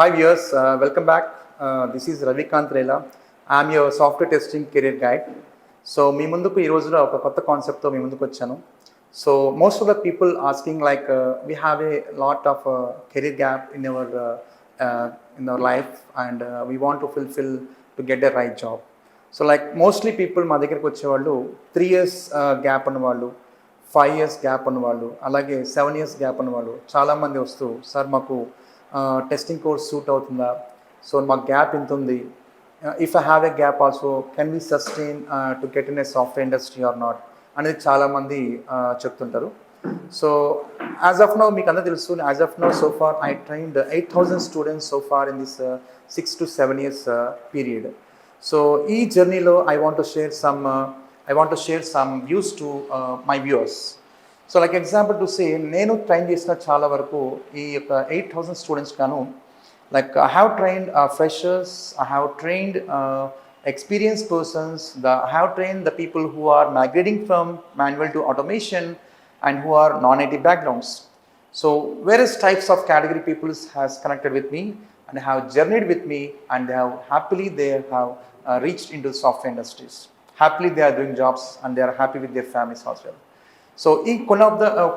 Hi viewers, welcome back. This is Ravikant Rela. I am your software testing career guide. So మీ ముందుకు ఈ రోజులో ఒక కొత్త కాన్సెప్ట్తో మీ ముందుకు వచ్చాను. So most of the people asking like we have a lot of career gap in our life and we want to fulfill to get the right job. So like mostly people మా దగ్గరికి వచ్చేవాళ్ళు 3 years gap ఉన్నవాళ్ళు, 5 years gap ఉన్నవాళ్ళు, అలాగే 7 years gap ఉన్నవాళ్ళు చాలామంది వస్తూ sir మాకు టెస్టింగ్ కోర్స్ సూట్ అవుతుందా, సో మాకు గ్యాప్ ఎంత ఉంది, if I have a gap also can we sustain to get in a software industry or not అనేది చాలామంది చెప్తుంటారు. సో యాజ్ ఆఫ్ నౌ మీకు అందరూ తెలుసు, as of now so far I trained 8,000 students so far in this 6 to 7 years period. So ఈ జర్నీలో I want to share some views to my viewers. So like example to say, నేను train చేసిన చాలా వరకు ఈ యొక్క 8,000 students గాను like I have trained freshers, I have trained experienced persons, I have trained the people who are migrating from manual to automation and who are non-IT backgrounds. So various types of category people has connected with me and have journeyed with me, and they have reached into software industries. Happily they are doing jobs and they are happy with their families as well. So ఈ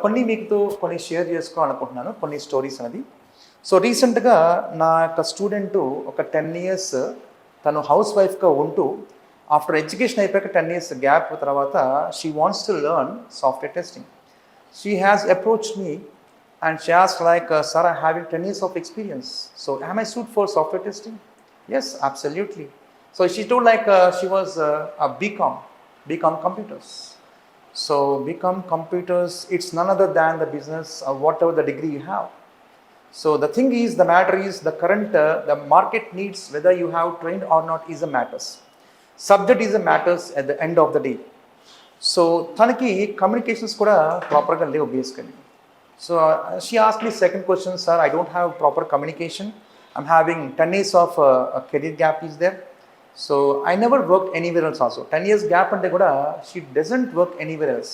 కొన్ని మీతో కొన్ని share చేసుకోవాలనుకుంటున్నాను, కొన్ని stories అనేది. So రీసెంట్గా నా యొక్క స్టూడెంటు ఒక 10 years తను హౌస్ వైఫ్గా ఉంటూ ఆఫ్టర్ ఎడ్యుకేషన్ అయిపోయాక 10 years గ్యాప్ తర్వాత she wants to learn software testing. She has approached me and she asked like, sir I having 10 years of experience, so am I suited for software testing? Yes, absolutely. So she told like she was a BCom computers. So become computers, it's none other than the business of whatever the degree you have. So the thing is, the matter is the current the market needs whether you have trained or not is a matters. Subject is a matters at the end of the day. So tanaki communications kuda proper ga levu basically. So she asked me second question, sir I don't have proper communication, I'm having 10 years of a career gap is there. So I never worked anywhere else also. 10 years gap ante kuda she doesn't work anywhere else.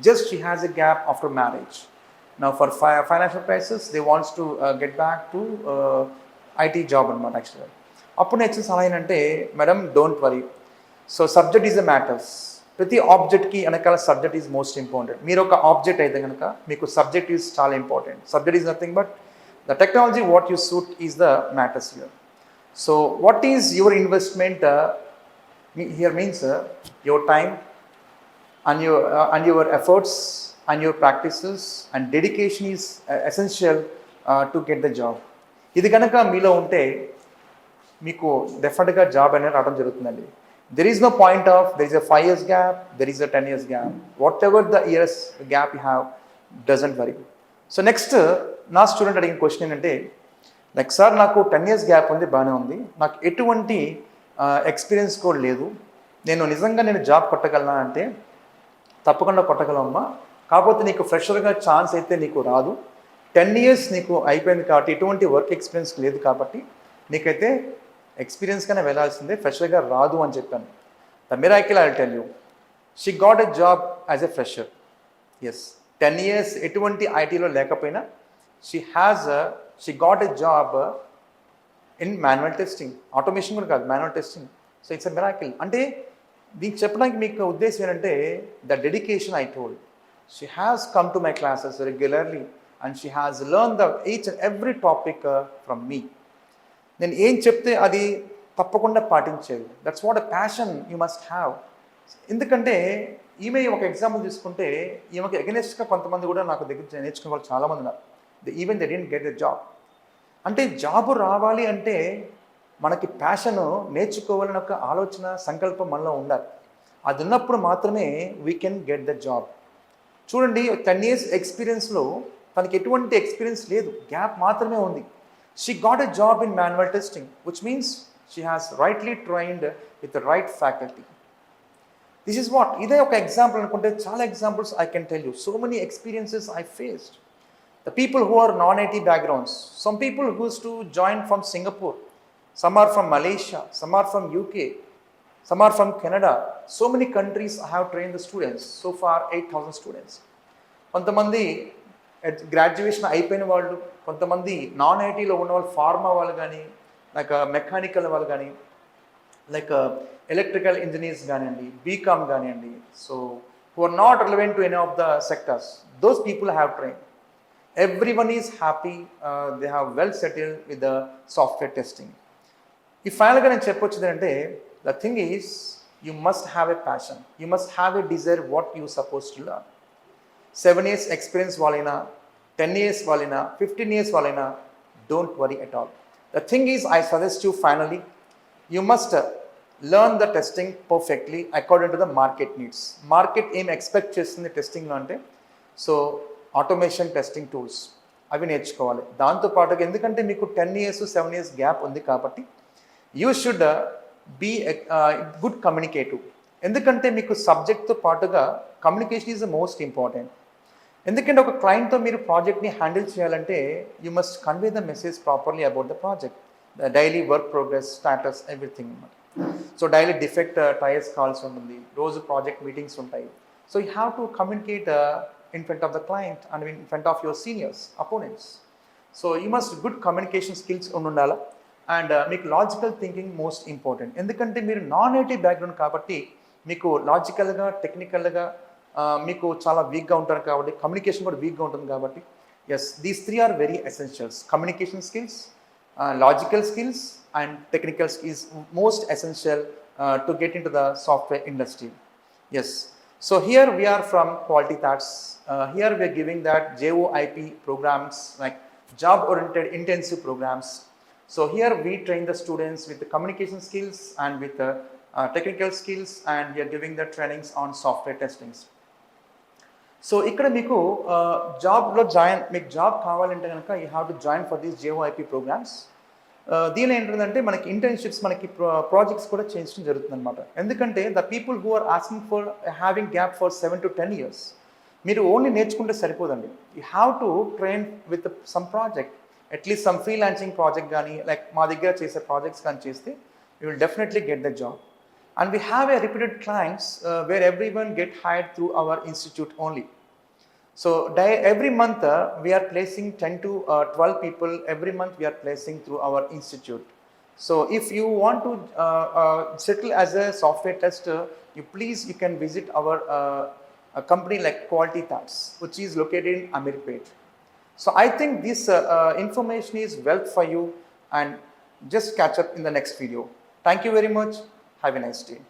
Just she has a gap after marriage. Now for financial crisis they wants to get back to IT job anamata actually. Appudu next salayina ante, madam don't worry. So subject is a matters. ప్రతి object కి వెనకాల subject is most important. మీరు ఒక object అయితే కనుక మీకు subject is చాలా important. Subject is nothing but the technology what you suit is the matters here. So what is your investment here means your time and your efforts and your practices and dedication is essential to get the job. ఇది కనుక మీలో ఉంటే మీకు డెఫినెట్గా job అనేది రావడం జరుగుతుందండి. There is no point of there is a 5 years gap, there is a 10 years gap, whatever the years gap you have, doesn't worry. So next నా స్టూడెంట్ అడిగిన క్వశ్చన్ ఏంటంటే, లైక్ సార్ నాకు 10 years గ్యాప్ ఉంది, బాగానే ఉంది, నాకు ఎటువంటి experience కూడా లేదు, నేను జాబ్ కొట్టగలనా అంటే తప్పకుండా కొట్టగలమ్మా, కాకపోతే నీకు ఫ్రెషర్గా ఛాన్స్ అయితే నీకు రాదు. 10 years నీకు అయిపోయింది కాబట్టి ఎటువంటి వర్క్ ఎక్స్పీరియన్స్ లేదు కాబట్టి నీకైతే ఎక్స్పీరియన్స్గానే వెళ్ళాల్సిందే, ఫ్రెషర్గా రాదు అని చెప్పాను. The miracle I will tell you, she got a job as a fresher. Yes, 10 years ఎటువంటి ఐటీలో లేకపోయినా she got a job in manual testing. Automation కూడా కాదు, manual testing. So it's a miracle. అంటే దీనికి చెప్పడానికి మీకు ఉద్దేశం ఏంటంటే the dedication I told. She has come to my classes regularly and she has learned each and every topic from me. నేను ఏం చెప్తే అది తప్పకుండా పాటించేది. That's what a passion you must have. ఎందుకంటే ఈమె ఒక ఎగ్జాంపుల్ తీసుకుంటే ఈమెకి ఎగనెస్ట్గా కొంతమంది కూడా నాకు దగ్గర నేర్చుకునే వాళ్ళు చాలామంది ఉన్నారు. Even they didn't get the job. అంటే జాబు రావాలి అంటే మనకి ప్యాషను, నేర్చుకోవాలని ఒక ఆలోచన, సంకల్పం మనలో ఉండాలి. అది ఉన్నప్పుడు మాత్రమే we can get the job. చూడండి, 10 years ఎక్స్పీరియన్స్లో తనకి ఎటువంటి ఎక్స్పీరియన్స్ లేదు, గ్యాప్ మాత్రమే ఉంది. She got a job in manual testing, which means she has rightly trained with the right faculty. This is what, ఇదే ఒక ఎగ్జాంపుల్ అనుకుంటే చాలా examples I can tell you. So many experiences I faced. The people who are non-IT backgrounds, some people who used to join from Singapore, some are from Malaysia, some are from UK, some are from Canada. So many countries I have trained the students. So far 8,000 students. కొంతమంది graduation అయిపోయిన వాళ్ళు, కొంతమంది non ఐటీలో ఉన్న వాళ్ళు, pharma వాళ్ళు కానీ, like mechanical వాళ్ళు కానీ, లైక్ ఎలక్ట్రికల్ ఇంజనీర్స్ కానివ్వండి, బీకామ్ కానివ్వండి, so who are not relevant to any of the sectors, those people have trained. Everyone is happy, they have well settled with the software testing. ఈ ఫైనల్గా నేను చెప్పొచ్చింది అంటే, the thing is you must have a passion, you must have a desire what you suppose to learn. 7 years experience వాళ్ళైనా, 10 years వాళ్ళైనా, 15 years వాళ్ళైనా, don't worry at all. The thing is I suggest you finally, you must learn the testing perfectly according to the market needs. Market ఏం expect చేస్తుంది టెస్టింగ్లో అంటే, so automation testing tools అవి నేర్చుకోవాలి. దాంతోపాటుగా ఎందుకంటే మీకు 10 years 7 years గ్యాప్ ఉంది కాబట్టి you should be good communicative. ఎందుకంటే మీకు సబ్జెక్ట్తో పాటుగా communication is the most important. ఎందుకంటే ఒక క్లయింట్తో మీరు ప్రాజెక్ట్ని హ్యాండిల్ చేయాలంటే you must convey the message properly about the project, the daily work progress, status, everything. So daily defect trials calls ఉంటుంది, రోజు ప్రాజెక్ట్ మీటింగ్స్ ఉంటాయి. So you have to communicate in front of the client and in front of your seniors, opponents. So you must good communication skills undala, and మీకు logical thinking most important. ఎందుకంటే మీరు non IT background కాబట్టి మీకు లాజికల్గా, టెక్నికల్గా మీకు చాలా వీక్గా ఉంటారు కాబట్టి కమ్యూనికేషన్ కూడా వీక్గా ఉంటుంది కాబట్టి yes, these 3 are very essentials. Communication skills, logical skills and technical skills most essential to get in to the software industry. Yes, so here we are from Quality Thoughts. Here we are giving that JOIP programs, like job oriented intensive programs. So here we train the students with the communication skills and with the technical skills, and we are giving the trainings on software testings. So ఇక్కడ మీకు జాబ్లో మీకు job కావాలంటే కనుక you have to join for these JOIP programs. దీని ఏంటంటే మనకి internships, మనకి ప్రాజెక్ట్స్ కూడా చేయించడం జరుగుతుంది అనమాట. ఎందుకంటే the people who are asking for having gap for 7 to 10 years, మీరు ఓన్లీ నేర్చుకుంటే సరిపోదండి. You have to train with some project, at least some freelancing project కానీ, లైక్ మా దగ్గర చేసే ప్రాజెక్ట్స్ కానీ చేస్తే you will definitely get the job. And we have a repeated clients where every one get hired through our institute only. So every month we are placing 10 to 12 people every month we are placing through our institute. So if you want to settle as a software tester, you can visit our a company like Quality Thoughts, which is located in Amirpet. So I think this information is wealth for you, and just catch up in the next video. Thank you very much. Have a nice day.